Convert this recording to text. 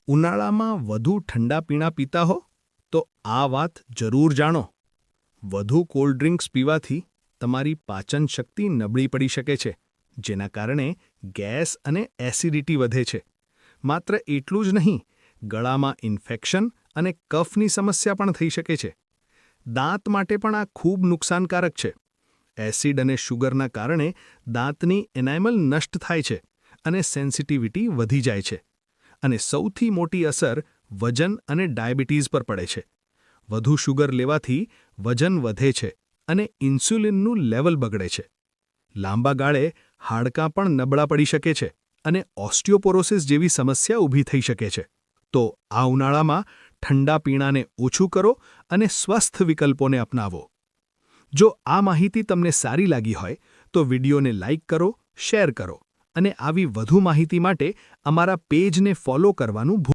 ઉનાળામાં વધુ ઠંડા પીણા પીતા હો તો આ વાત જરૂર જાણો. વધુ કોલ્ડ ડ્રિંક્સ પીવાથી તમારી પાચન શક્તિ નબળી પડી શકે છે, જેના કારણે ગેસ અને એસિડિટી વધે છે. માત્ર એટલું જ નહીં, ગળામાં ઇન્ફેક્શન અને કફની સમસ્યા પણ થઈ શકે છે. દાંત માટે પણ આ ખૂબ નુકસાનકારક છે. એસિડ અને શુગરના કારણે દાંતની એનામેલ નષ્ટ થાય છે અને સેન્સિટિવિટી વધી જાય છે. અને સૌથી મોટી અસર વજન અને ડાયાબિટીસ પર પડે છે. વધુ શુગર લેવાથી વજન વધે છે અને ઇન્સ્યુલિનનું લેવલ બગડે છે. લાંબા ગાળે હાડકાં પણ નબળા પડી શકે છે અને ઓસ્ટિયોપોરોસિસ જેવી સમસ્યા ઊભી થઈ શકે છે. તો આ ઉનાળામાં ઠંડા પીણાને ઓછું કરો અને સ્વસ્થ વિકલ્પોને અપનાવો. જો આ માહિતી તમને સારી લાગી હોય તો વિડીયોને લાઇક કરો, શેર કરો અને આવી વધુ માહિતી માટે અમારા પેજને ફોલો કરવાનું